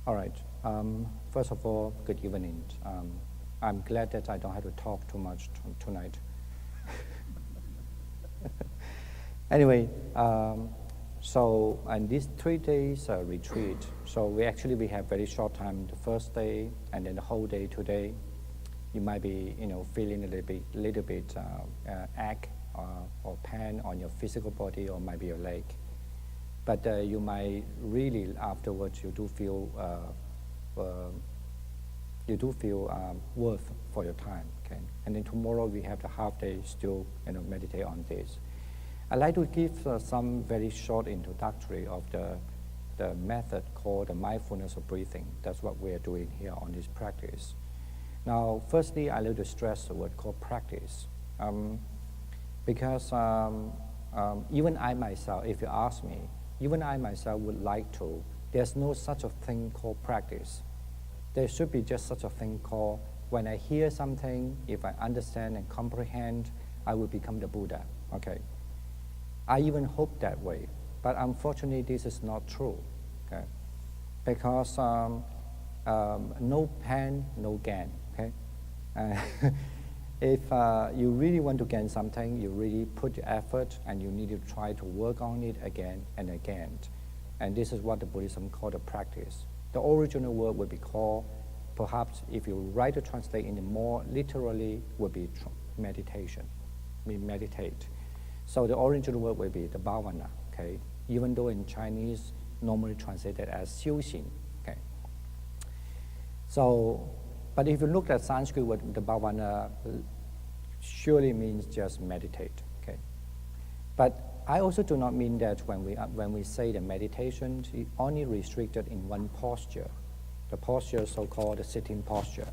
All right. First of all, good evening. I'm glad that I don't have to talk too much tonight. Anyway, so in these 3 days retreat, so we have very short time. The first day and then the whole day today, you might be feeling a little bit ache or pain on your physical body or maybe your leg. But you might really afterwards you do feel worth for your time. Okay, and then tomorrow we have the half day still meditate on this. I'd like to give some very short introductory of the method called the mindfulness of breathing. That's what we are doing here on this practice. Now, firstly, I like to stress the word called practice, because even I myself, if you ask me, even I myself would like to. There's no such a thing called practice. There should be just such a thing called, when I hear something, if I understand and comprehend, I will become the Buddha. Okay. I even hope that way, but unfortunately this is not true. Okay. Because no pain, no gain. Okay. If you really want to gain something, you really put your effort and you need to try to work on it again and again. And this is what the Buddhism called a practice. The original word would be called, perhaps if you write to translate in more literally, would be meditation, meditate. So the original word would be the bhavana, okay? Even though in Chinese, normally translated as 修行, okay? So, but if you look at Sanskrit word, the bhavana surely means just meditate, okay? But I also do not mean that when we say the meditation, it's only restricted in one posture, the posture so-called the sitting posture.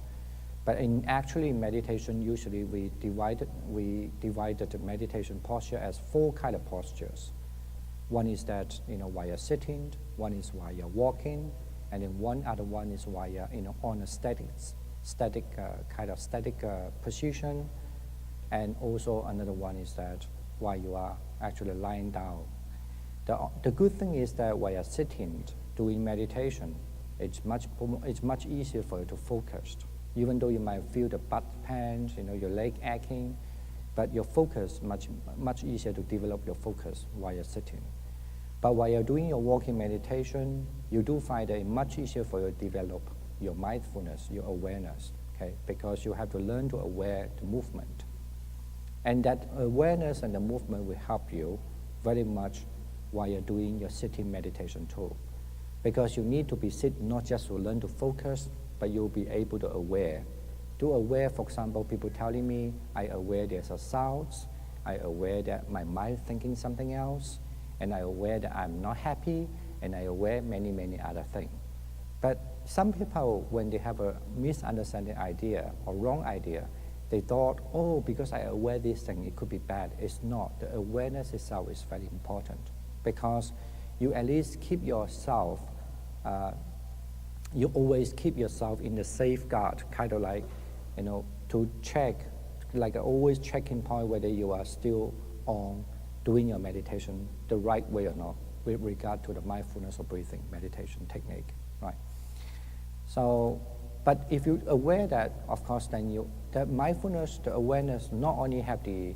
But in actually meditation, usually we divided the meditation posture as 4 kind of postures. One is that while you're sitting, one is while you're walking, and then one other one is while you're on a static position, and also another one is that while you are actually lying down. The good thing is that while you're sitting doing meditation, it's much easier for you to focus. Even though you might feel the butt pain, your leg aching, but your focus much easier to develop your focus while you're sitting. But while you're doing your walking meditation, you do find that it's much easier for you to develop your mindfulness, your awareness, okay? Because you have to learn to aware the movement. And that awareness and the movement will help you very much while you're doing your sitting meditation too. Because you need to be sitting not just to learn to focus, but you'll be able to aware. To aware, for example, people telling me, I aware there's a sound, I aware that my mind thinking something else, and I aware that I'm not happy, and I aware many, many other things. But some people, when they have a misunderstanding idea or wrong idea, they thought, oh, because I aware this thing, it could be bad. It's not. The awareness itself is very important, because you at least keep yourself you always keep yourself in the safeguard, kind of like, to check, like always checking point whether you are still on doing your meditation the right way or not, with regard to the mindfulness of breathing meditation technique, right? So, but if you aware that, of course, then the mindfulness, the awareness not only have the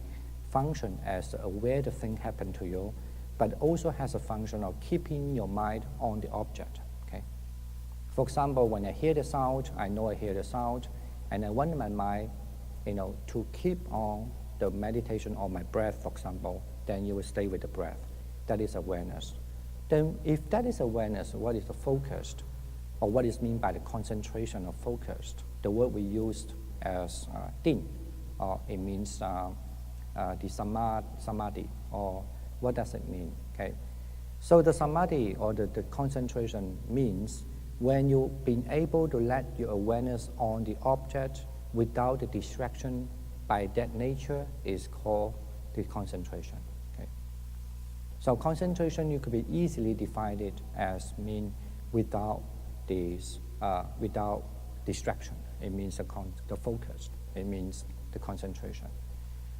function as aware the thing happened to you, but also has a function of keeping your mind on the object. For example, when I hear the sound, I know I hear the sound, and I want my mind, to keep on the meditation on my breath, for example, then you will stay with the breath. That is awareness. Then if that is awareness, what is the focused, or what is meant by the concentration of focused? The word we used as din, or it means the samadhi, or what does it mean? Okay, so the samadhi or the concentration means when you've been able to let your awareness on the object without the distraction, by that nature is called the concentration. Okay? So concentration, you could be easily defined it as mean without distraction. It means the focus. It means the concentration.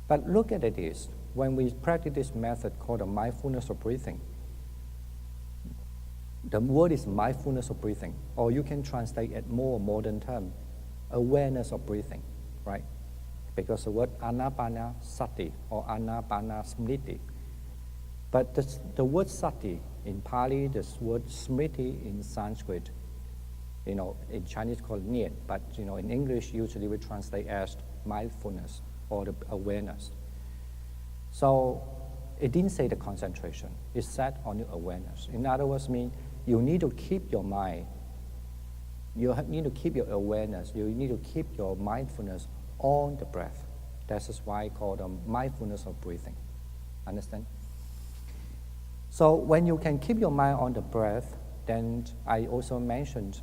But look at this. When we practice this method called the mindfulness of breathing, The word is mindfulness of breathing, or you can translate it more modern term, awareness of breathing, right? Because the word anapana sati or anapana smriti. But the word sati in Pali, this word smriti in Sanskrit, in Chinese called nian, but in English usually we translate as mindfulness or the awareness. So it didn't say the concentration, it said on the awareness. In other words, you need to keep your mind, you need to keep your awareness, you need to keep your mindfulness on the breath. That is why I call them mindfulness of breathing. Understand? So when you can keep your mind on the breath, then I also mentioned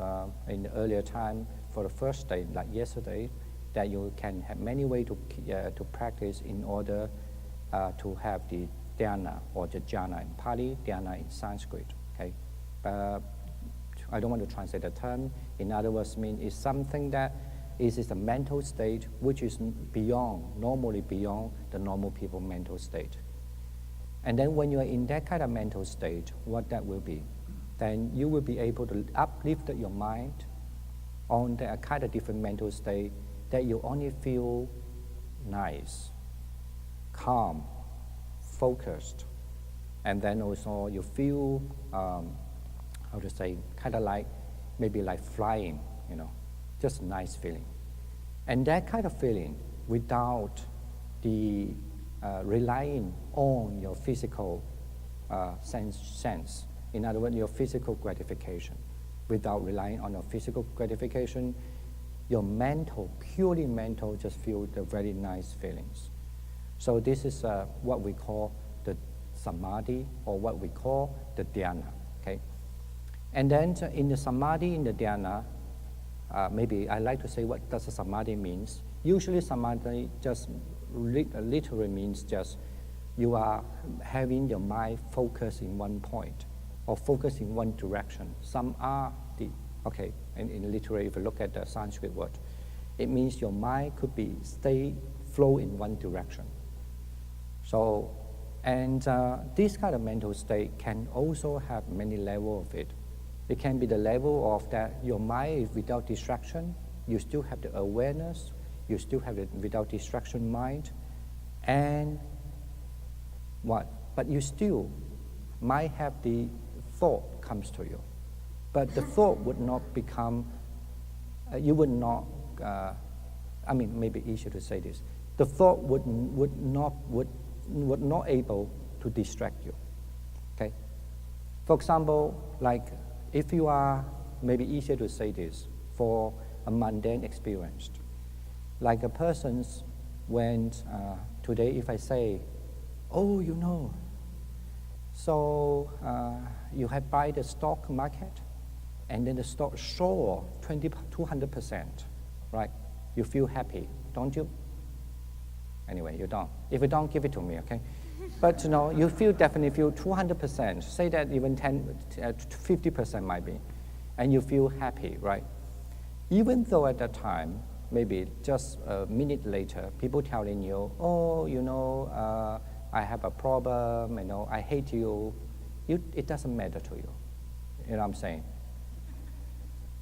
in the earlier time for the first day, like yesterday, that you can have many ways to practice in order to have the dhyana or the jhana in Pali, dhyana in Sanskrit. Okay, I don't want to translate the term. In other words, it's something that is a mental state which is normally beyond the normal people mental state. And then when you are in that kind of mental state, what that will be, then you will be able to uplift your mind on a kind of different mental state that you only feel nice, calm, focused, and then also you feel, kind of like, maybe like flying, just a nice feeling. And that kind of feeling without the relying on your physical sense. In other words, your physical gratification. Without relying on your physical gratification, your mental, purely mental, just feel the very nice feelings. So this is what we call the samadhi, or what we call the dhyana. Okay? And then in the samadhi, in the dhyana, maybe I like to say what does a samadhi means. Usually samadhi just literally means just you are having your mind focused in one point or focused in one direction. In literally, if you look at the Sanskrit word, it means your mind could be flow in one direction. So, and this kind of mental state can also have many levels of it. It can be the level of that your mind is without distraction, you still have the awareness, you still have it without distraction mind, and what? But you still might have the thought comes to you. But the thought would not become, you would not, maybe easier to say this, the thought would not able to distract you, okay? For example, like if you are, maybe easier to say this, for a mundane experience, like a person's when, today if I say, oh, so you have buy the stock market, and then the stock soar 200%, right? You feel happy, don't you? Anyway, you don't. If you don't, give it to me, okay? But you definitely feel 200%. Say that even 50% might be, and you feel happy, right? Even though at that time, maybe just a minute later, people telling you, oh, I have a problem, I hate you. It doesn't matter to you. You know what I'm saying?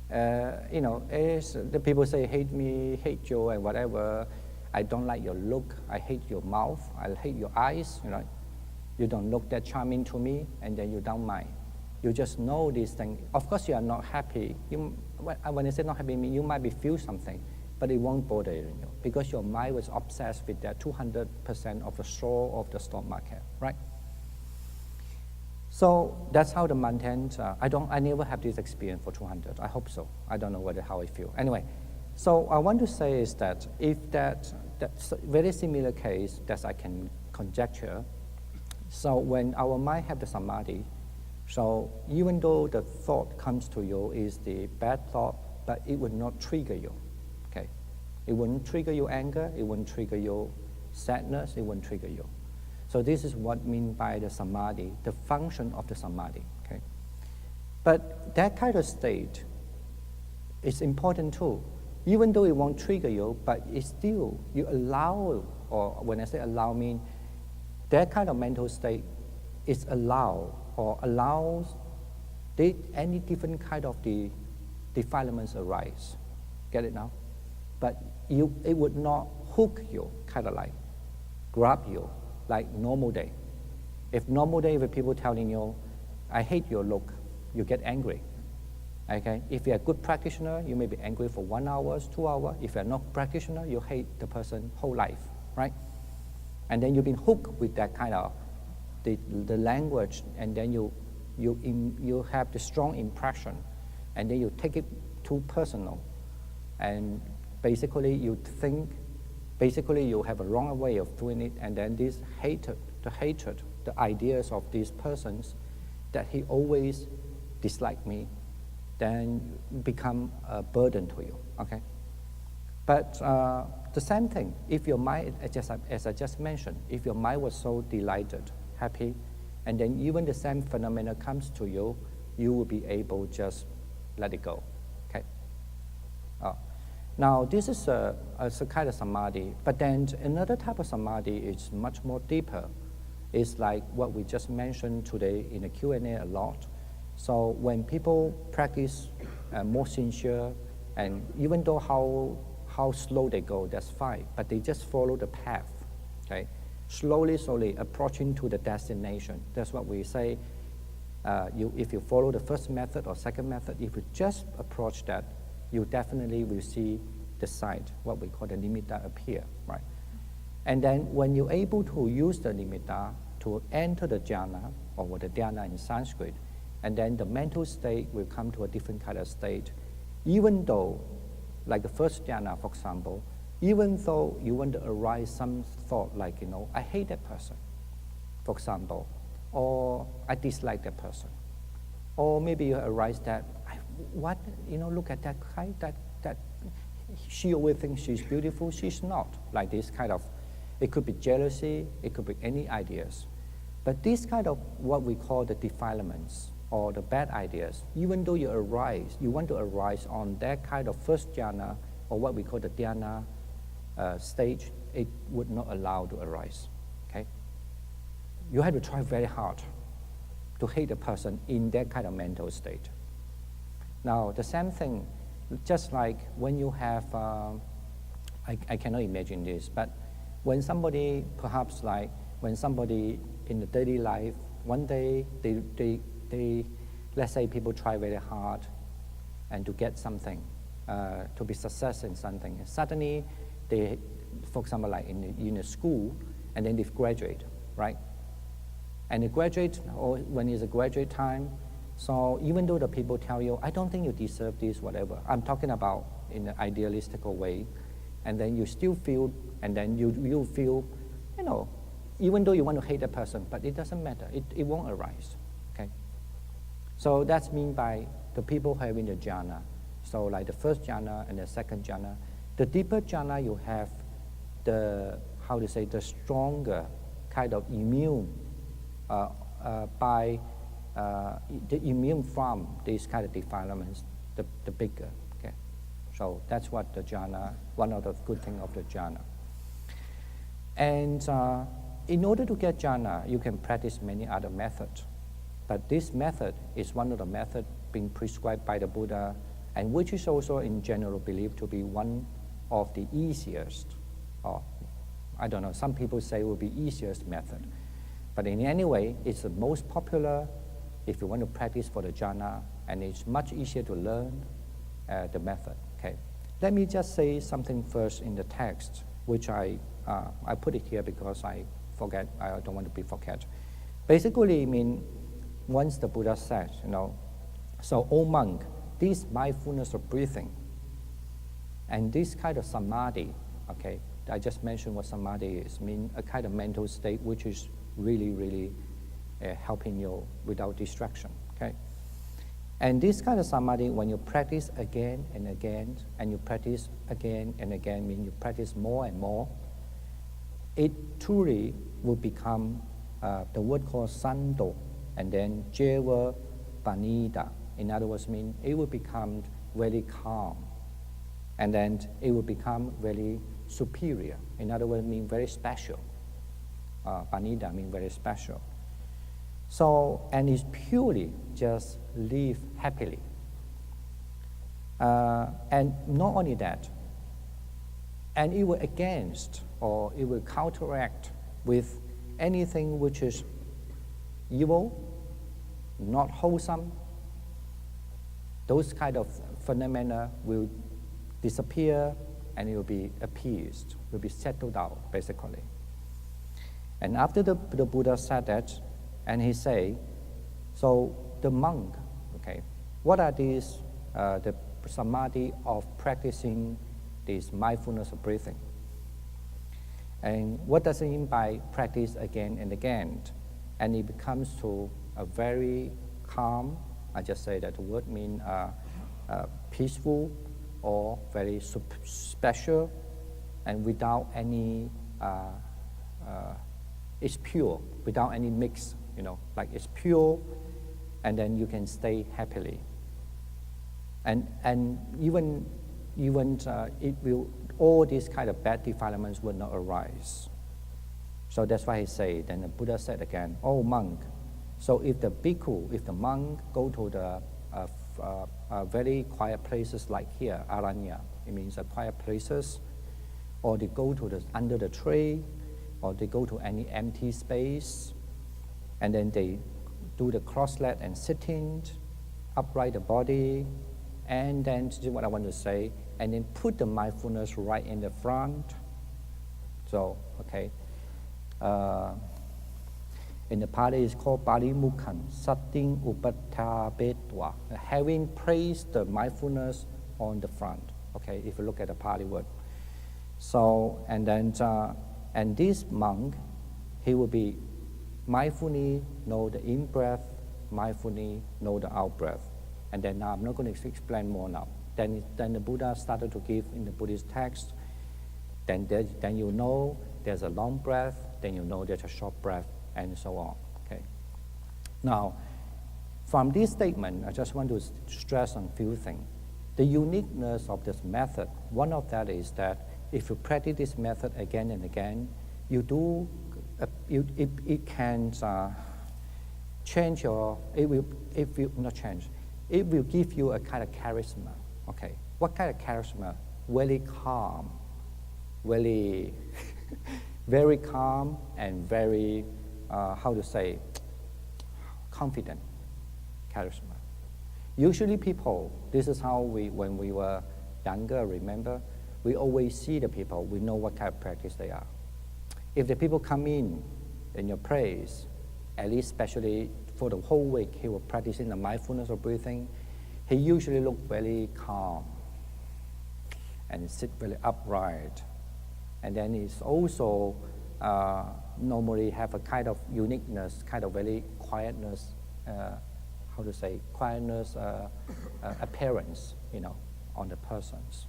The people say, hate me, hate you, and whatever. I don't like your look. I hate your mouth. I hate your eyes. You don't look that charming to me, and then you don't mind. You just know these things. Of course, you are not happy. When I say not happy, you might be feel something, but it won't bother you because your mind was obsessed with that 200% of the soar of the stock market, right? So that's how the mundane. I never have this experience for 200. I hope so. I don't know how I feel. Anyway, so I want to say is that if that's a very similar case that I can conjecture. So when our mind have the samadhi, so even though the thought comes to you is the bad thought, but it will not trigger you. Okay, it wouldn't trigger your anger. It wouldn't trigger your sadness. It wouldn't trigger you. So this is what I mean by the samadhi, the function of the samadhi. Okay, but that kind of state is important too. Even though it won't trigger you, but it's still, you allow, or when I say allow, mean that kind of mental state is allowed or allows Any different kind of the defilements arise. Get it now? But it would not hook you, kind of like grab you, like normal day. If normal day with people telling you, I hate your look, you get angry. Okay? If you're a good practitioner, you may be angry for 1 hour, 2 hours. If you're not a practitioner, you hate the person whole life, right? And then you've been hooked with that kind of the language, and then you have the strong impression, and then you take it too personal, and basically you have a wrong way of doing it, and then this hatred, the ideas of these persons, that he always disliked me, then become a burden to you, okay? But the same thing, if your mind, as I just mentioned, if your mind was so delighted, happy, and then even the same phenomena comes to you, you will be able to just let it go, okay? Now, this is a kind of samadhi, but then another type of samadhi is much more deeper. It's like what we just mentioned today in the Q&A a lot. So when people practice more sincere, and even though how slow they go, that's fine, but they just follow the path, okay? Slowly approaching to the destination. That's what we say. If you follow the first method or second method, if you just approach that, you definitely will see the sight, what we call the nimitta, appear, right? And then when you're able to use the nimitta to enter the jhana, or the dhyana in Sanskrit, and then the mental state will come to a different kind of state, even though, like the first dhyana, for example, even though you want to arise some thought like, I hate that person, for example, or I dislike that person, or maybe you arise that, look at that guy, that she always thinks she's beautiful, she's not, like this kind of, it could be jealousy, it could be any ideas. But this kind of what we call the defilements, or the bad ideas, even though you want to arise on that kind of first jhana, or what we call the dhyana stage, it would not allow to arise, okay? You have to try very hard to hate a person in that kind of mental state. Now, the same thing, just like when you have, I cannot imagine this, but when somebody, perhaps like when somebody in the daily life, one day they, let's say people try very hard and to get something, to be success in something. And suddenly, they, for example, like in a school, and then they graduate, right? And they graduate, or when it's a graduate time, so even though the people tell you, I don't think you deserve this, whatever, I'm talking about in an idealistic way, and then you still feel, and then you feel, even though you want to hate that person, but it doesn't matter, it won't arise, okay? So that's mean by the people having the jhana. So like the first jhana and the second jhana, the deeper jhana you have, the stronger kind of immune the immune from these kind of defilements, the bigger, okay? So that's what the jhana, one of the good things of the jhana. And in order to get jhana, you can practice many other methods. But this method is one of the methods being prescribed by the Buddha, and which is also in general believed to be one of the easiest, or I don't know, some people say it will be easiest method. But in any way, it's the most popular if you want to practice for the jhana, and it's much easier to learn the method, okay? Let me just say something first in the text, which I put it here because I don't want to be forget. Basically, I mean, once the Buddha said, so, O monk, this mindfulness of breathing and this kind of samadhi, okay, I just mentioned what samadhi is, mean a kind of mental state which is really, really helping you without distraction, okay? And this kind of samadhi, when you practice again and again, and you practice again and again, mean you practice more and more, it truly will become the word called sando, and then jeva panida. In other words, mean it will become very calm, and then it will become very superior. In other words, mean very special. Panida means very special. So, and it's purely just live happily. And not only that, and it will against or it will counteract with anything which is evil, not wholesome. Those kind of phenomena will disappear and it will be appeased, will be settled out, basically. And after the Buddha said that, and he say, so the monk, okay, what are these, the samadhi of practicing this mindfulness of breathing? And what does it mean by practice again and again? And it becomes to a very calm, I just say that the word means peaceful or very special and without any, it's pure, without any mix, like it's pure and then you can stay happily. And even it will, all these kind of bad defilements will not arise. So that's why he said, then the Buddha said again, oh monk, so if the bhikkhu, if the monk go to the very quiet places like here, aranya, it means quiet places, or they go to under the tree, or they go to any empty space, and then they do the cross-leg and sitting, upright the body, and then this is what I want to say, and then put the mindfulness right in the front. So, okay. In the Pali, it's called Parimukhan, Satting Upattabetwa, having placed the mindfulness on the front, okay, if you look at the Pali word. So, and then, and this monk, he will be mindfully know the in-breath, mindfully know the out-breath. And then now I'm not going to explain more now. Then the Buddha started to give in the Buddhist text, then you know there's a long breath, then you know there's a short breath, and so on, okay? Now, from this statement, I just want to stress on a few things. The uniqueness of this method, one of that is that if you practice this method again and again, it can change your, it will give you a kind of charisma, okay? What kind of charisma? Very calm, very, very calm and very, how to say, confident charisma. Usually people, this is how when we were younger, remember, we always see the people, we know what kind of practice they are. If the people come in your place, at least especially for the whole week, he was practicing the mindfulness of breathing, he usually looked very calm and sit very upright. And then he's also normally have a kind of uniqueness, kind of very quietness, quietness appearance, on the persons.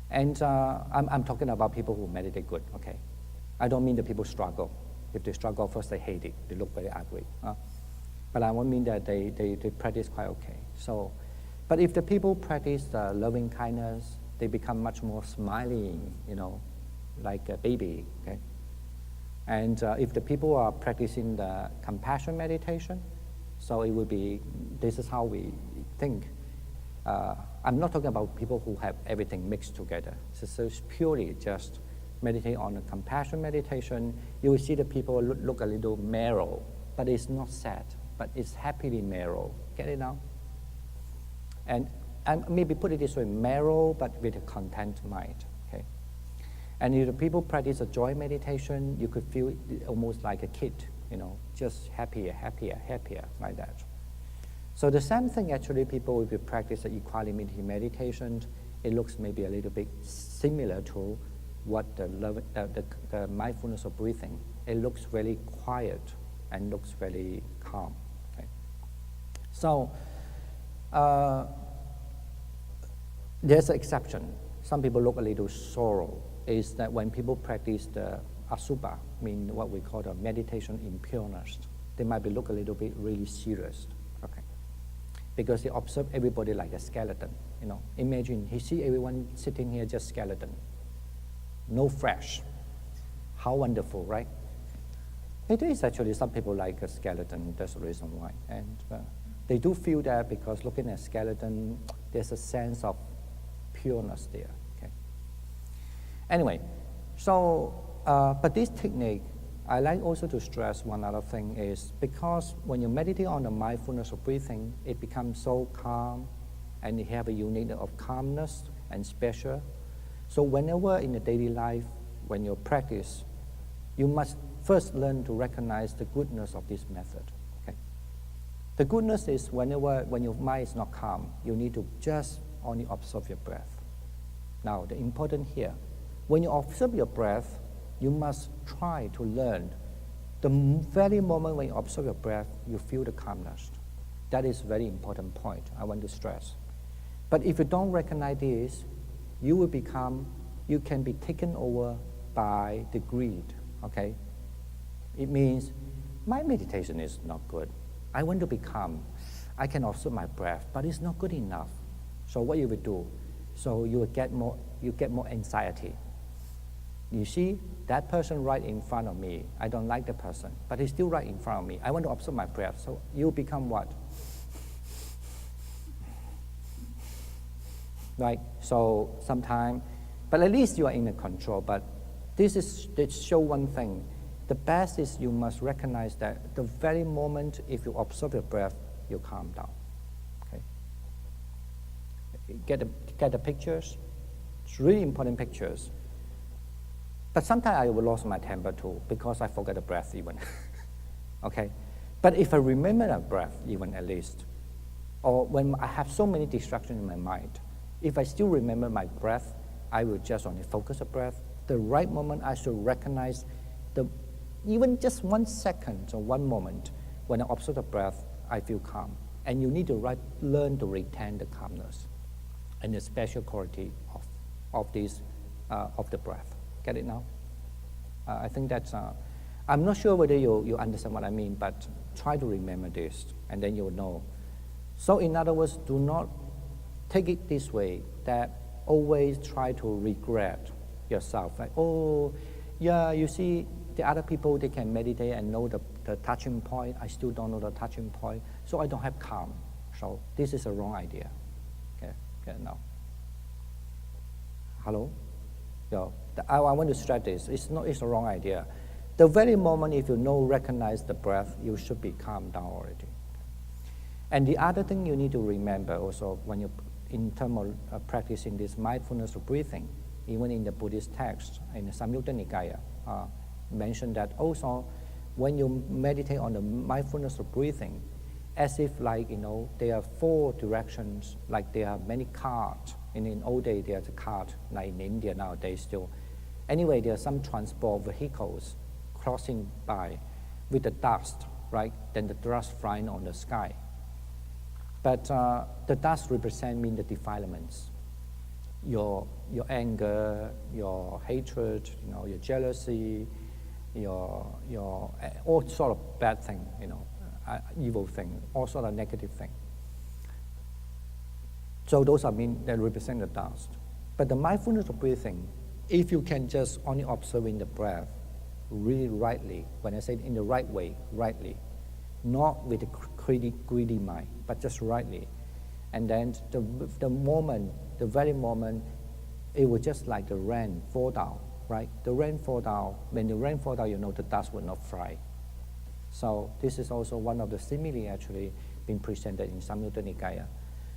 And I'm talking about people who meditate good, okay? I don't mean the people struggle. If they struggle, first they hate it, they look very ugly. But I won't mean that they practice quite okay. So, but if the people practice loving kindness, they become much more smiling, like a baby, okay? And if the people are practicing the compassion meditation, so it will be, this is how we think. I'm not talking about people who have everything mixed together. So it's purely just meditate on the compassion meditation. You will see the people look a little merry, but it's not sad, but it's happily merry. Get it now? And maybe put it this way, merry, but with a content mind, okay? And if the people practice a joy meditation, you could feel it almost like a kid, just happier, happier, happier, like that. So the same thing, actually, people will be practice the equanimity meditation. It looks maybe a little bit similar to what the mindfulness of breathing. It looks very quiet and looks very calm. Okay? So there's an exception. Some people look a little sorrow. Is that when people practice the asubha, mean what we call the meditation in pureness, they might be look a little bit really serious. Okay. Because they observe everybody like a skeleton, Imagine he see everyone sitting here just skeleton, no flesh. How wonderful, right? It is actually, some people like a skeleton, that's the reason why. And they do feel that because looking at skeleton, there's a sense of pureness there, okay? Anyway, so, but this technique, I like also to stress one other thing is because when you meditate on the mindfulness of breathing, it becomes so calm and you have a uniqueness of calmness and special. So whenever in the daily life, when you practice, you must first learn to recognize the goodness of this method. Okay? The goodness is when your mind is not calm, you need to just only observe your breath. Now, the important here, when you observe your breath, you must try to learn the very moment when you observe your breath, you feel the calmness. That is a very important point I want to stress. But if you don't recognize this, you can be taken over by the greed, okay? It means my meditation is not good. I want to be calm. I can observe my breath, but it's not good enough. So what you will do? So you get more anxiety. You see, that person right in front of me, I don't like the person, but he's still right in front of me. I want to observe my breath. So you become what? Right? So sometimes, but at least you are in control. But this show one thing. The best is you must recognize that the very moment if you observe your breath, you calm down. Okay? Get the pictures. It's really important pictures. But sometimes I will lose my temper too because I forget the breath even. Okay? But if I remember the breath even at least, or when I have so many distractions in my mind, if I still remember my breath, I will just only focus the breath. The right moment I should recognize even just 1 second or 1 moment when I observe the breath, I feel calm. And you need to learn to retain the calmness and the special quality of the breath. Get it now? I think that's, I'm not sure whether you understand what I mean, but try to remember this, and then you'll know. So in other words, do not take it this way, that always try to regret yourself. Like, oh, yeah, you see, the other people, they can meditate and know the touching point. I still don't know the touching point, so I don't have calm. So this is a wrong idea. Okay, get it now? Hello? Yeah, I want to stress this. It's a wrong idea. The very moment if you recognize the breath, you should be calmed down already. And the other thing you need to remember also when you, in terms of practicing this mindfulness of breathing, even in the Buddhist text, in the Samyutta Nikaya, mentioned that also when you meditate on the mindfulness of breathing, as if like, there are 4 directions, like there are many carts. In old days, there's a cart, like in India nowadays still. Anyway, there are some transport vehicles crossing by with the dust, right? Then the dust flying on the sky. But the dust mean the defilements. Your anger, your hatred, your jealousy, your all sort of bad thing, evil thing, all sort of negative thing. So those that represent the dust. But the mindfulness of breathing, if you can just only observing the breath really rightly, when I say in the right way, rightly, not with a greedy mind, but just rightly. And then the very moment, it will just like the rain fall down, right? The rain fall down, when the rain fall down, the dust will not fly. So this is also one of the simile actually being presented in Samyutta Nikaya.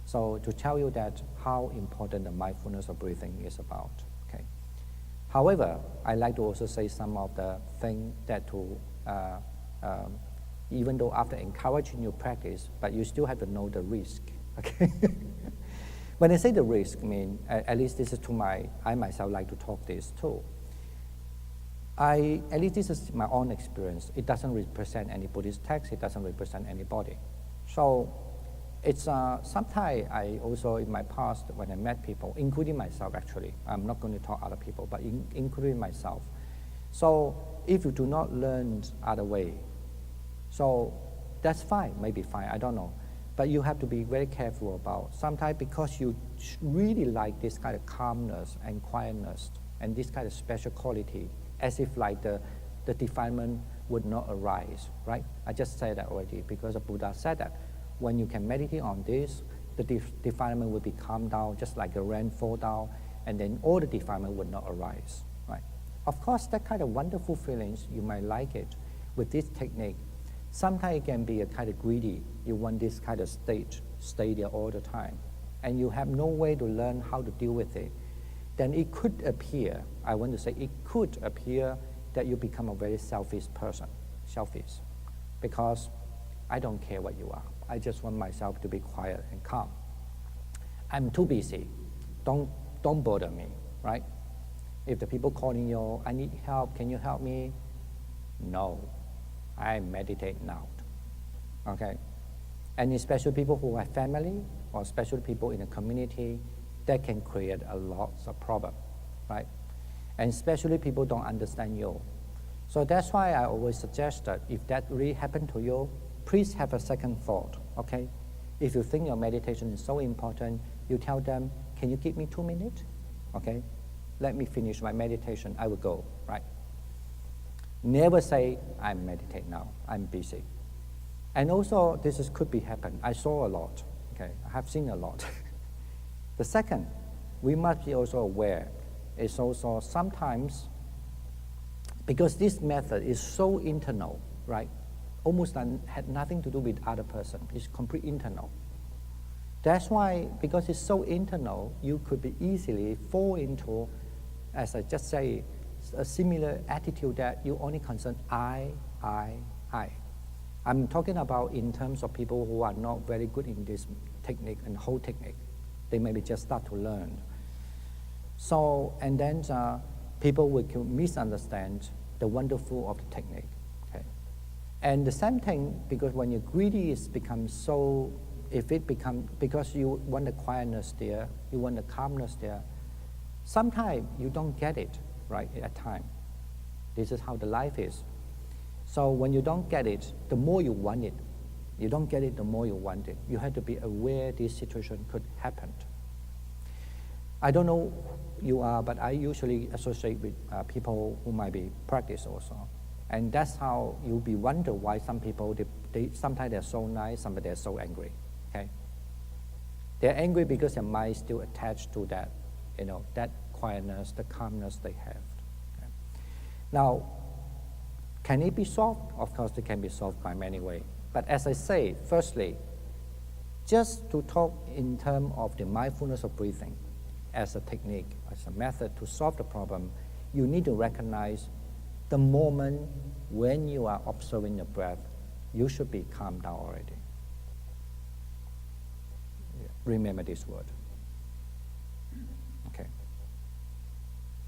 So to tell you that how important the mindfulness of breathing is about, okay. However, I like to also say some of the things that even though after encouraging you practice, but you still have to know the risk, okay. When I say the risk, at least this is I myself like to talk this too. At least this is my own experience. It doesn't represent any Buddhist text, it doesn't represent anybody. So it's sometimes I also in my past when I met people, including myself actually, I'm not going to talk other people, but including myself. So if you do not learn other way, so that's fine, maybe fine, I don't know. But you have to be very careful about, sometimes because you really like this kind of calmness and quietness and this kind of special quality, as if like the defilement would not arise, right? I just said that already because the Buddha said that when you can meditate on this, the defilement will be calmed down, just like a rain fall down, and then all the defilement would not arise, right? Of course, that kind of wonderful feelings, you might like it. With this technique, sometimes it can be a kind of greedy. You want this kind of state, stay there all the time, and you have no way to learn how to deal with it. Then it could appear, I want to say it could appear that you become a very selfish person, selfish, because I don't care what you are. I just want myself to be quiet and calm. I'm too busy. Don't bother me, right? If the people calling you, I need help, can you help me? No, I meditate now, okay? And especially people who have family, or especially people in a community, that can create a lot of problem, right? And especially people don't understand you. So that's why I always suggest that if that really happened to you, please have a second thought, okay? If you think your meditation is so important, you tell them, can you give me 2 minutes? Okay, let me finish my meditation, I will go, right? Never say, I'm meditating now, I'm busy. And also, could be happen. I saw a lot, okay? I have seen a lot. The second, we must be also aware, is also sometimes, because this method is so internal, right? Almost had nothing to do with other person. It's complete internal. That's why, because it's so internal, you could be easily fall into, as I just say, a similar attitude that you only concern I. I'm talking about in terms of people who are not very good in this technique and whole technique. They maybe just start to learn. So, and then people will misunderstand the wonderful of the technique. Okay? And the same thing, because when you're greedy, it becomes so, because you want the quietness there, you want the calmness there, sometimes you don't get it, right, at time. This is how the life is. So when you don't get it, the more you want it. You don't get it, the more you want it. You have to be aware this situation could happen. I don't know who you are, but I usually associate with people who might be practice also. And that's how you'll be wonder why some people, sometimes they're so nice, sometimes they're so angry, okay? They're angry because their mind is still attached to that, that quietness, the calmness they have. Okay? Now, can it be solved? Of course, it can be solved by many ways. But as I say, firstly, just to talk in terms of the mindfulness of breathing as a technique, as a method to solve the problem, you need to recognize the moment when you are observing the breath, you should be calmed down already. Remember this word. Okay.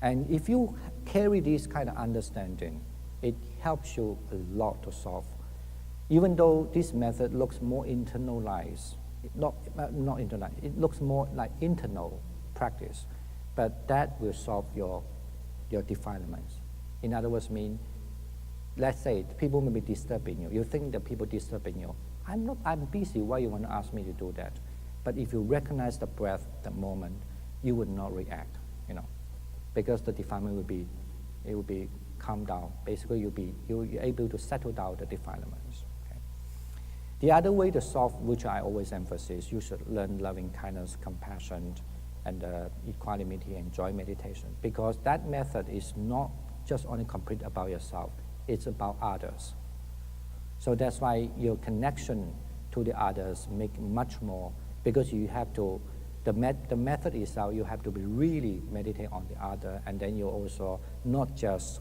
And if you carry this kind of understanding, it helps you a lot to solve. Even though this method looks more internalized, not internalized, it looks more like internal practice, but that will solve your defilements. In other words, let's say people may be disturbing you. You think that people disturbing you. I'm busy, why you want to ask me to do that? But if you recognize the breath, the moment, you would not react, because the defilement will be calmed down. Basically, you're able to settle down the defilements. Okay? The other way to solve, which I always emphasize, you should learn loving kindness, compassion, and equanimity and joy meditation, because that method is not just only complete about yourself, it's about others. So that's why your connection to the others make much more, because you have to, the method itself, you have to be really meditate on the other, and then you also not just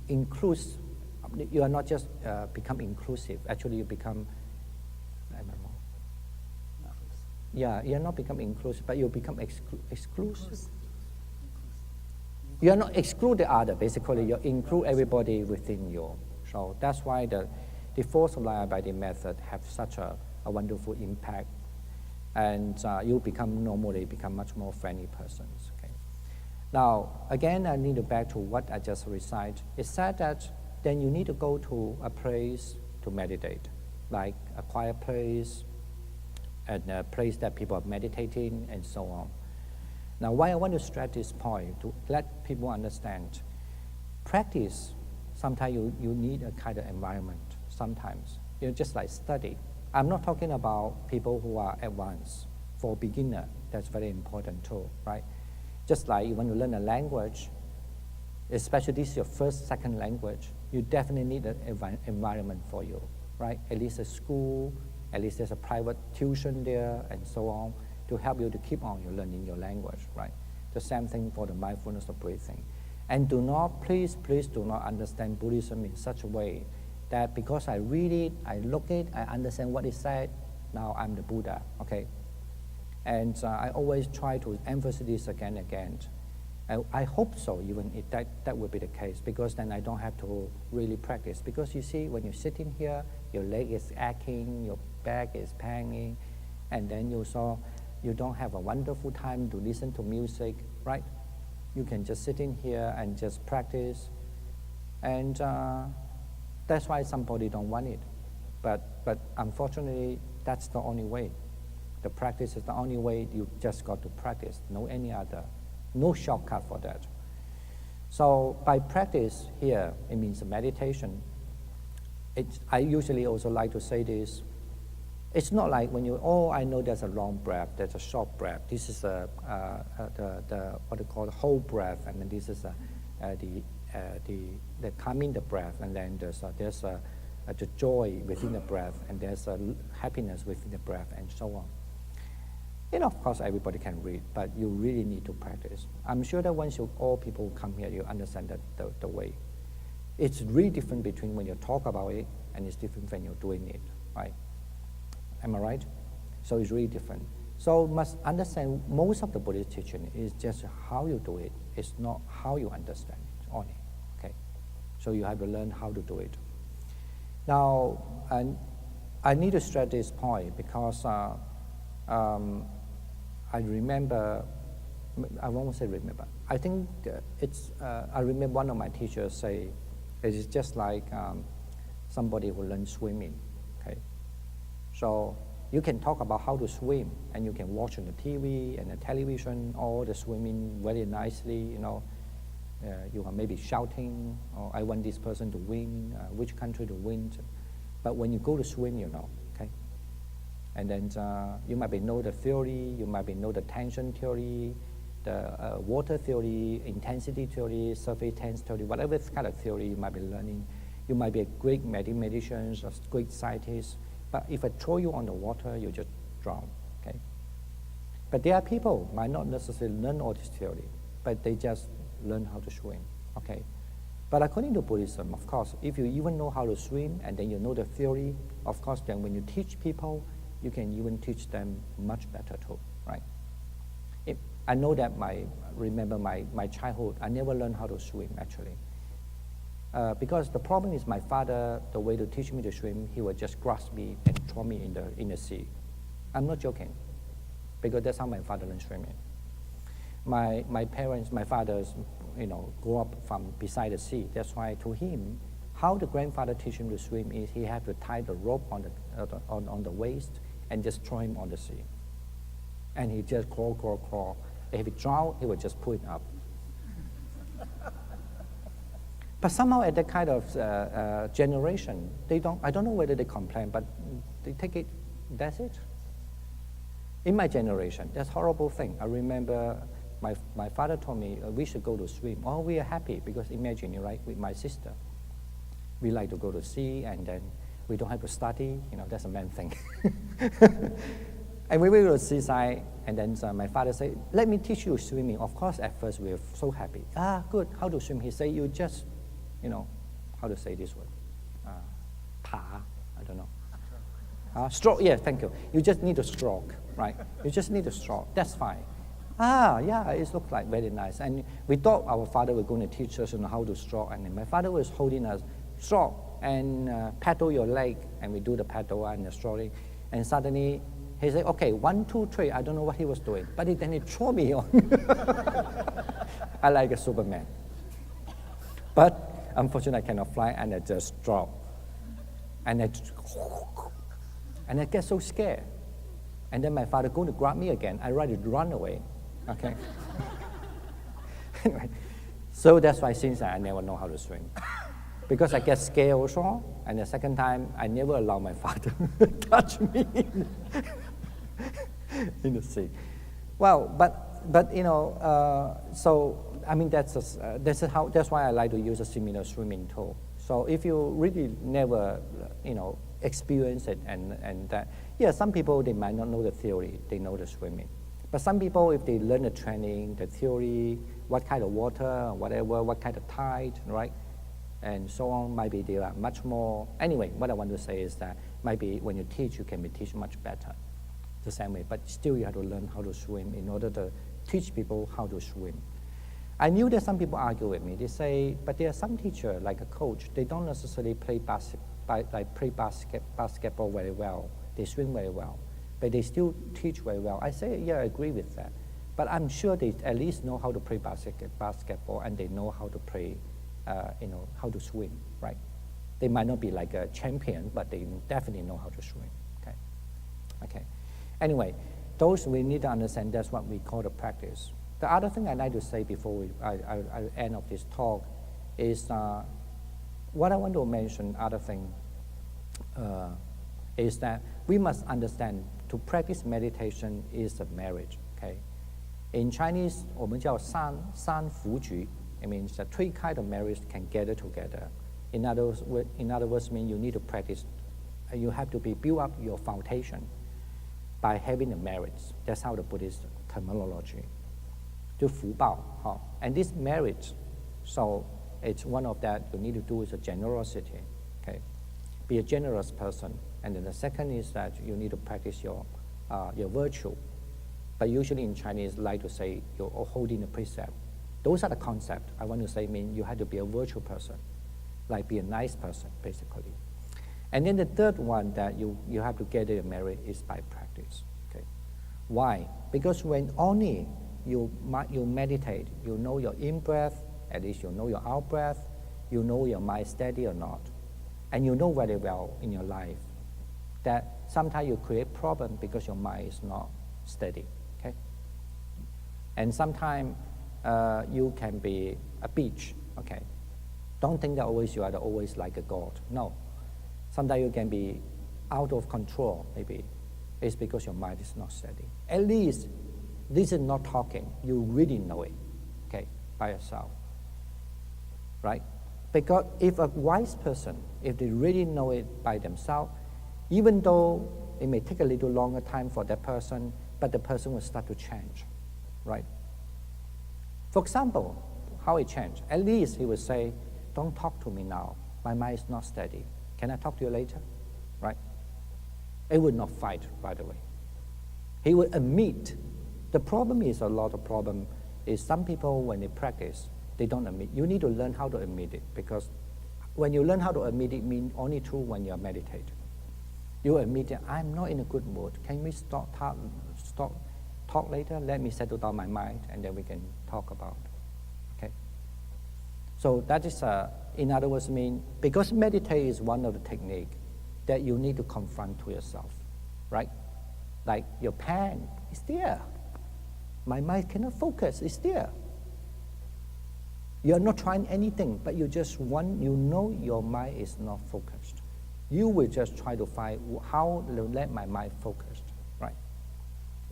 inclusive, you are not just become inclusive, actually you become, I don't know. Yeah, you're not become inclusive, but you become exclusive. You are not exclude the other, basically you include everybody within you. So that's why the force of light by the method have such a wonderful impact, and you normally become much more friendly persons. Okay. Now, again, I need to back to what I just recited. It said that then you need to go to a place to meditate, like a quiet place, and a place that people are meditating, and so on. Now, why I want to stress this point, to let people understand, practice Sometimes you need a kind of environment. Sometimes, just like study. I'm not talking about people who are advanced. For beginner, that's very important too, right? Just like when you learn a language, especially this is your first, second language, you definitely need an environment for you, right? At least a school, at least there's a private tuition there, and so on, to help you to keep on your learning your language, right? The same thing for the mindfulness of breathing. And do not, please do not understand Buddhism in such a way that because I read it, I look it, I understand what it said, now I'm the Buddha, okay? And I always try to emphasize this again and again. I hope so, even if that would be the case, because then I don't have to really practice. Because you see, when you're sitting here, your leg is aching, your back is paining, and then you don't have a wonderful time to listen to music, right? You can just sit in here and just practice. And that's why somebody don't want it. But unfortunately, that's the only way. The practice is the only way. You just got to practice, no any other. No shortcut for that. So by practice here, it means meditation. I usually also like to say this. It's not like when I know there's a long breath, there's a short breath. This is the what they call the whole breath, and then this is the calming the breath, and then there's the joy within the breath, and there's a happiness within the breath, and so on. Of course, everybody can read, but you really need to practice. I'm sure that once all people come here, you understand that the way. It's really different between when you talk about it, and it's different when you're doing it, right? Am I right? So it's really different. So must understand most of the Buddhist teaching is just how you do it. It's not how you understand it only, okay? So you have to learn how to do it. Now, and I need to stress this point because I remember, I won't say remember, I think I remember one of my teachers say, it is just like somebody who learns swimming, okay? So you can talk about how to swim, and you can watch on the TV and the television, all the swimming very nicely, you are maybe shouting, oh, I want this person to win, which country to win. But when you go to swim, okay? And then you might know the theory, you might know the tension theory, the water theory, intensity theory, surface tense theory, whatever kind of theory you might be learning. You might be a great mathematician, a great scientist, but if I throw you on the water, you just drown, okay? But there are people might not necessarily learn all this theory, but they just learn how to swim, okay? But according to Buddhism, of course, if you even know how to swim and then you know the theory, of course, then when you teach people, you can even teach them much better too, right? I know that remember my childhood, I never learned how to swim actually. Because the problem is my father, the way to teach me to swim, he would just grasp me and throw me in the sea. I'm not joking, because that's how my father learned swimming. My parents, my fathers, grew up from beside the sea. That's why to him, how the grandfather teach him to swim is he had to tie the rope on the waist and just throw him on the sea. And he just crawl. If he drowned, he would just pull him up. But somehow at that kind of generation, I don't know whether they complain, but they take it, that's it. In my generation, that's a horrible thing. I remember my father told me, we should go to swim. Oh, we are happy, because imagine, right, with my sister. We like to go to sea, and then we don't have to study, that's a man thing. And we went to the seaside, and then my father said, let me teach you swimming. Of course, at first we were so happy. Good, how to swim? He said, you just, how to say this word? Pa, I don't know. Stroke, yeah, thank you. You just need a stroke, right? You just need a stroke, that's fine. Yeah, it looks like very nice. And we thought our father was going to teach us how to stroke, and then my father was holding us, stroke, and paddle your leg, and we do the paddle and the stroking, and suddenly, he said, okay, 1, 2, 3. I don't know what he was doing, but then he threw me on. I like a Superman. But unfortunately, I cannot fly, and I just drop. And I get so scared. And then my father going to grab me again. I rather run away, okay? Anyway, so that's why since I never know how to swim. because I get scared also. And the second time, I never allow my father to touch me in the sea. Well, but you know, so I mean that's why I like to use a similar swimming tool. So if you really never, you know, experience it and that, yeah, some people they might not know the theory, they know the swimming. But some people, if they learn the training, the theory, what kind of water, whatever, what kind of tide, right, and so on, maybe they are much more. Anyway, what I want to say is that maybe when you teach, you can be teach much better, the same way. But still, you have to learn how to swim in order to teach people how to swim. I knew that some people argue with me. They say, but there are some teachers, like a coach, they don't necessarily play basketball very well. They swim very well, but they still teach very well. I say, yeah, I agree with that. But I'm sure they at least know how to play basketball, and they know how to play, you know, how to swim, right? They might not be like a champion, but they definitely know how to swim. Okay. Anyway, those we need to understand. That's what we call the practice. The other thing I'd like to say before I end of this talk is what I want to mention. Other thing is that we must understand to practice meditation is a marriage. Okay, in Chinese, 我们叫三福局. It means that three kind of marriage can gather together. In other words, mean you need to practice. You have to build up your foundation by having a marriage. That's how the Buddhist terminology. 就福报, and this marriage, so it's one of that you need to do is a generosity, okay? Be a generous person, and then the second is that you need to practice your virtue. But usually in Chinese, like to say you're holding a precept. Those are the concepts. I want to say mean you have to be a virtual person, like be a nice person, basically. And then the third one that you have to get your merit is by practice. Okay, why? Because when only you meditate, you know your in-breath, at least you know your out-breath, you know your mind steady or not, and you know very well in your life that sometimes you create problem because your mind is not steady, okay? And sometimes you can be a beach, okay? Don't think that always you are always like a god, no. Sometimes you can be out of control, maybe. It's because your mind is not steady. At least this is not talking. You really know it, okay, by yourself, right? Because if a wise person, if they really know it by themselves, even though it may take a little longer time for that person, but the person will start to change, right? For example, how it changed. At least he would say, don't talk to me now. My mind is not steady. Can I talk to you later, right? It would not fight right away. He would admit. The problem is a lot of problem is some people, when they practice, they don't admit. You need to learn how to admit it, because when you learn how to admit it, means only true when you meditate. You admit that I'm not in a good mood. Can we stop talk later? Let me settle down my mind, and then we can talk about it. Okay. So that is, in other words, mean because meditate is one of the technique that you need to confront to yourself, right? Like your pen is there. My mind cannot focus, it's there. You're not trying anything, but you just want, you know your mind is not focused. You will just try to find how to let my mind focus, right?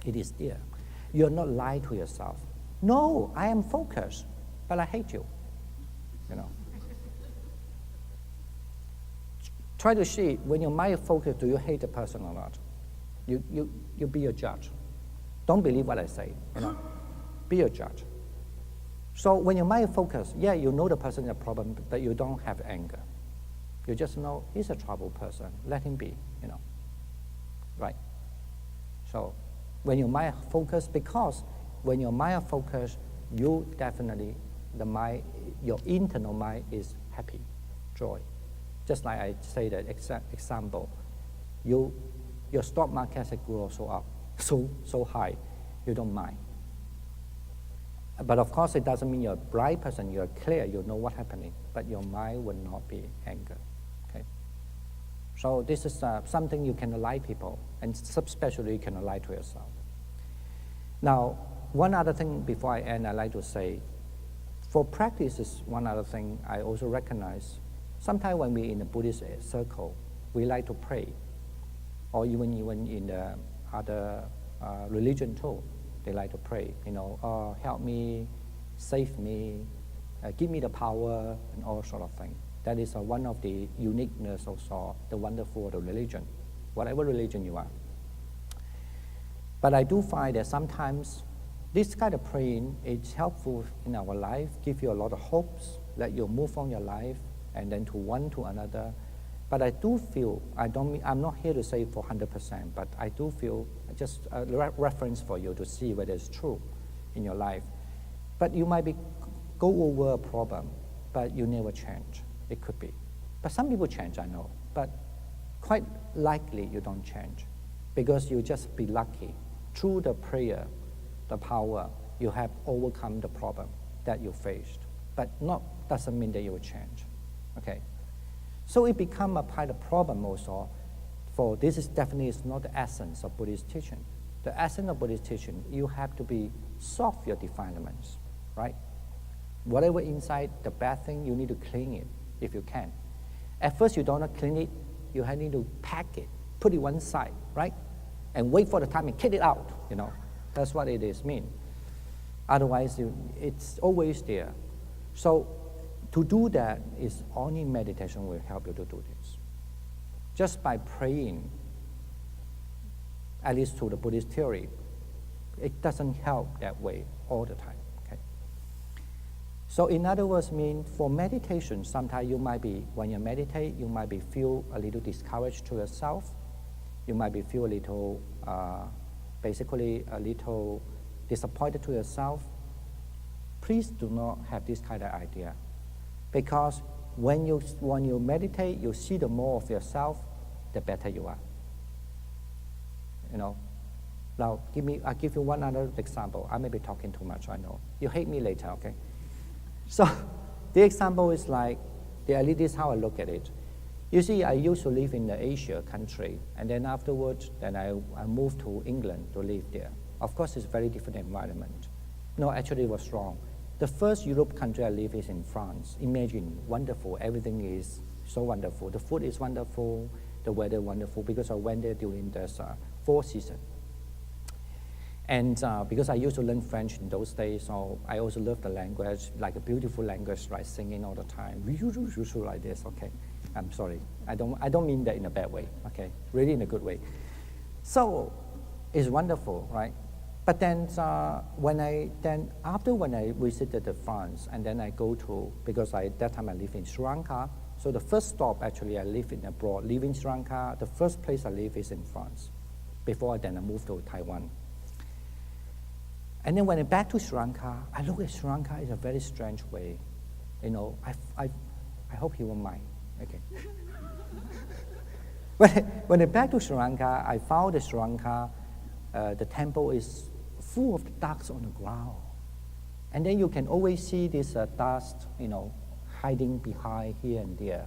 It is there. You're not lying to yourself. No, I am focused, but I hate you, you know. Try to see, when your mind is focused, do you hate the person or not? You be a judge. Don't believe what I say, you know. Be a judge. So when your mind is focused, yeah, you know the person is a problem, but you don't have anger. You just know he's a troubled person. Let him be, you know. Right? So when your mind is focused, because when your mind is focused, you definitely, the mind, your internal mind is happy, joy. Just like I say that example, your stock market has grown so up, so high, you don't mind. But of course, it doesn't mean you're a bright person, you're clear, you know what's happening, but your mind will not be angry, okay? So this is something you can lie people, and especially you can lie to yourself. Now, one other thing before I end, I'd like to say, for practice is one other thing I also recognize. Sometimes when we're in a Buddhist circle, we like to pray, or even in the other religion too, they like to pray, oh, help me, save me, give me the power, and all sort of things. That is one of the uniqueness also, the wonderful of the religion, whatever religion you are. But I do find that sometimes this kind of praying is helpful in our life, give you a lot of hopes, let you move on your life, and then to one to another. But I do feel, I'm not here to say for 100%, but I do feel just a reference for you to see whether it's true in your life. But you might go over a problem, but you never change. It could be. But some people change, I know. But quite likely you don't change because you just be lucky. Through the prayer, the power, you have overcome the problem that you faced. But doesn't mean that you will change. Okay? So it become a part of the problem also. For this is definitely is not the essence of Buddhist teaching. The essence of Buddhist teaching, you have to be soft your defilements, right? Whatever inside the bad thing, you need to clean it if you can. At first, you don't want to clean it. You need to pack it, put it one side, right? And wait for the time and kick it out, That's what it is mean. Otherwise, it's always there. So to do that is only meditation will help you to do this. Just by praying, at least to the Buddhist theory, it doesn't help that way all the time. Okay? So in other words, for meditation, sometimes when you meditate, you might feel a little discouraged to yourself. You might feel a little, basically a little disappointed to yourself. Please do not have this kind of idea. Because when you meditate, you see the more of yourself, the better you are. Now, I'll give you one other example. I may be talking too much, I know. You hate me later, okay? So the example is like, at least this is how I look at it. You see, I used to live in the Asia country, and then afterwards, I moved to England to live there. Of course, it's a very different environment. No, actually it was wrong. The first Europe country I live is in France. Imagine, wonderful, everything is so wonderful. The food is wonderful, the weather wonderful, because I went there during the fall season. And because I used to learn French in those days, so I also love the language, like a beautiful language, like singing all the time, like this, okay? I'm sorry, I don't mean that in a bad way, okay? Really in a good way. So it's wonderful, right? But then when I visited France, and then I go to, because at that time I lived in Sri Lanka, so the first stop actually I live in abroad, leaving Sri Lanka, the first place I live is in France, before then I moved to Taiwan. And then when I back to Sri Lanka, I look at Sri Lanka in a very strange way. I hope you won't mind. Okay. when I back to Sri Lanka, I found that Sri Lanka, the temple is full of ducks on the ground. And then you can always see this dust, hiding behind here and there.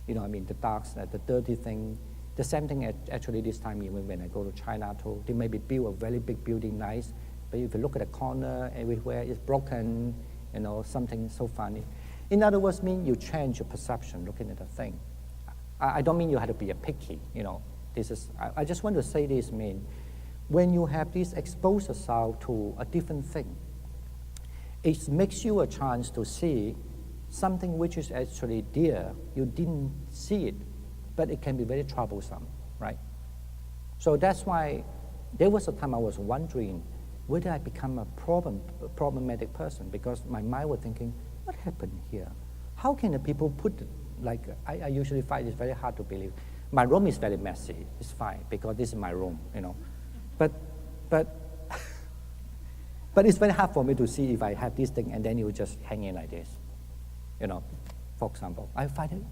The ducks, the dirty thing. The same thing actually this time, even when I go to China too, they maybe build a very big building, nice, but if you look at the corner, everywhere it's broken, something so funny. In other words, you change your perception looking at the thing. I don't mean you have to be a picky, I just want to say this, when you have this expose yourself to a different thing, it makes you a chance to see something which is actually there. You didn't see it, but it can be very troublesome, right? So that's why there was a time I was wondering whether I become a problematic person, because my mind was thinking, what happened here? How can the people put, I usually find it's very hard to believe. My room is very messy. It's fine, because this is my room, But it's very hard for me to see if I have this thing and then it will just hang in like this, For example, I find it,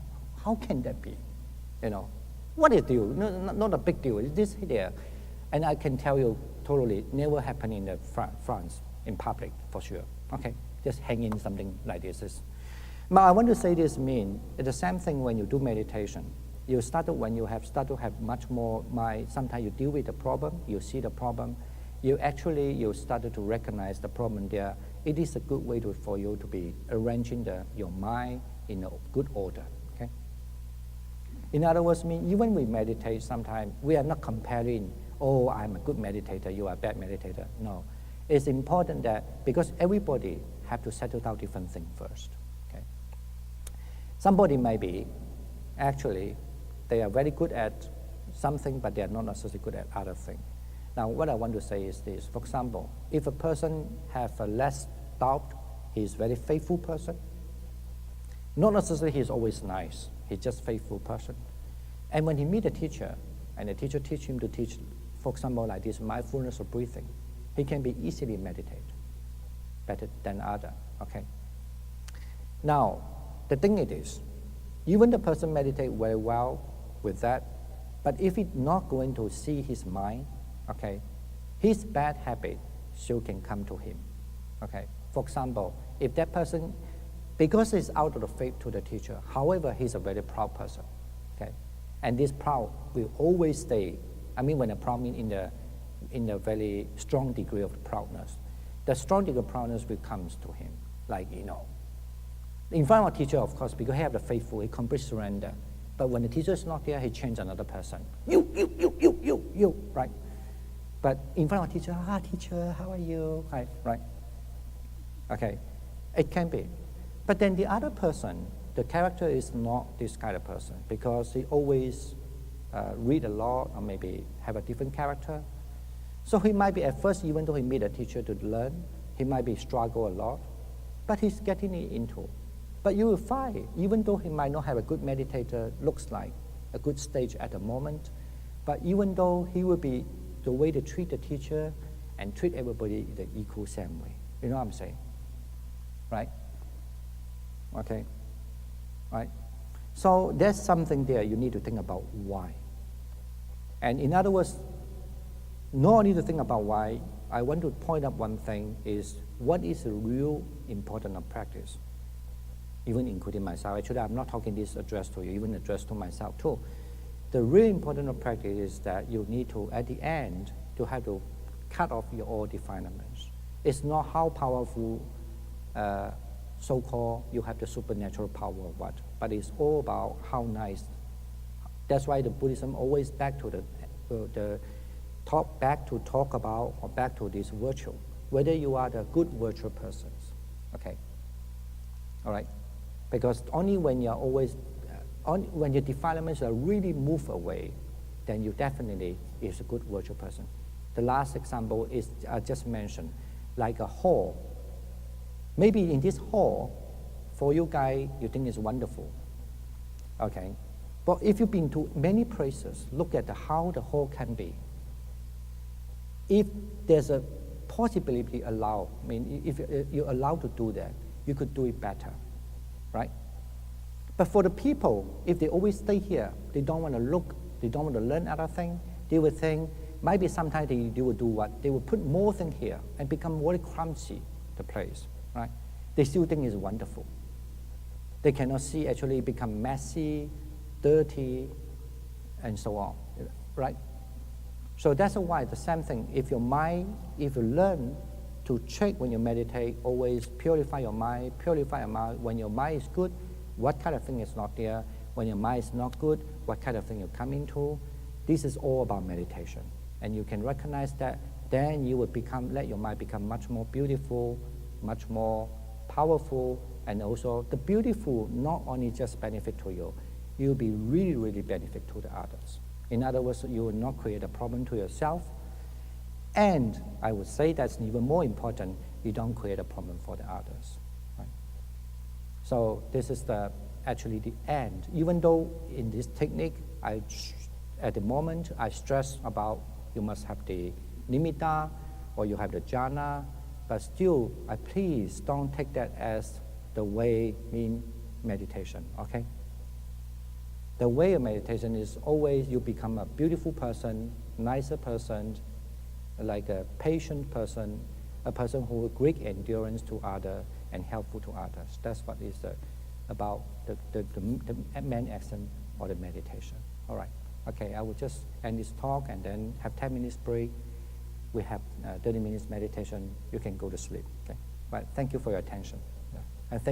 how can that be? What is the deal? No, not a big deal. Is this there? And I can tell you totally, never happened in France in public for sure. Okay, just hang in something like this. But I want to say this it's the same thing when you do meditation. When you have started to have much more mind, sometimes you deal with the problem, you see the problem, you started to recognize the problem there. It is a good way for you to be arranging your mind in a good order. Okay. In other words, even we meditate, sometimes we are not comparing, oh, I'm a good meditator, you are a bad meditator. No. It's important that, because everybody have to settle down different things first. Okay. Somebody may be, actually, they are very good at something, but they are not necessarily good at other things. Now, what I want to say is this. For example, if a person has a less doubt, he is a very faithful person. Not necessarily he is always nice. He's just a faithful person. And when he meets a teacher, and the teacher teaches him to teach, for example, like this mindfulness of breathing, he can be easily meditate better than other. Okay. Now, the thing it is, even the person meditate very well with that, but if he's not going to see his mind, okay, his bad habit still can come to him. Okay. For example, if that person, because he's out of the faith to the teacher, however, he's a very proud person. Okay. And this proud will always stay. I mean, when a proud means in a very strong degree of proudness, the strong degree of proudness will come to him. Like, in front of a teacher, of course, because he have the faithful, he complete surrender. But when the teacher is not there, he change another person. You, right? But in front of a teacher, teacher, how are you? Right? Okay, it can be. But then the other person, the character is not this kind of person, because he always read a lot, or maybe have a different character. So he might be at first, even though he meet a teacher to learn, he might be struggle a lot, but he's getting it into. But you will find, even though he might not have a good meditator, looks like a good stage at the moment, but even though he will be the way to treat the teacher and treat everybody the equal same way. You know what I'm saying? Right? Okay? Right? So there's something there you need to think about why. And in other words, not only to think about why, I want to point out one thing is, what is the real importance of practice? Even including myself. Actually, I'm not talking this addressed to you, even addressed to myself too. The real importance of practice is that you need to, at the end, to have to cut off your all defilements. It's not how powerful, so-called, you have the supernatural power or what, but it's all about how nice. That's why the Buddhism always back to talk about, or back to this virtue, whether you are the good virtual persons. Okay. All right. Because only when you're always, when your defilements are really moved away, then you definitely is a good virtual person. The last example is I just mentioned, like a hall. Maybe in this hall, for you guys, you think it's wonderful. Okay. But if you've been to many places, look at how the hall can be. If there's a possibility allowed, I mean, if you're allowed to do that, you could do it better, right? But for the people, if they always stay here, they don't want to look, they don't want to learn other things, they will think, maybe sometimes they will do what? They will put more things here and become very clumsy, the place, right? They still think it's wonderful. They cannot see actually become messy, dirty, and so on, right? So that's why the same thing, if your mind, if you learn to check when you meditate, always purify your mind, when your mind is good, what kind of thing is not there? When your mind is not good, what kind of thing you come into? This is all about meditation. And you can recognize that, then you will let your mind become much more beautiful, much more powerful, and also the beautiful not only just benefit to you, you'll be really, really benefit to the others. In other words, you will not create a problem to yourself. And I would say that's even more important, you don't create a problem for the others. Right? So this is actually the end. Even though in this technique, at the moment, I stress about you must have the nimitta or you have the jhana, but still, please don't take that as the way in meditation, okay? The way of meditation is always you become a beautiful person, nicer person, like a patient person, a person who will great endurance to others and helpful to others. That's what is about the main action or the meditation. All right. Okay, I will just end this talk and then have 10 minutes break. We have 30 minutes meditation. You can go to sleep. Okay. But thank you for your attention. Yeah. And thank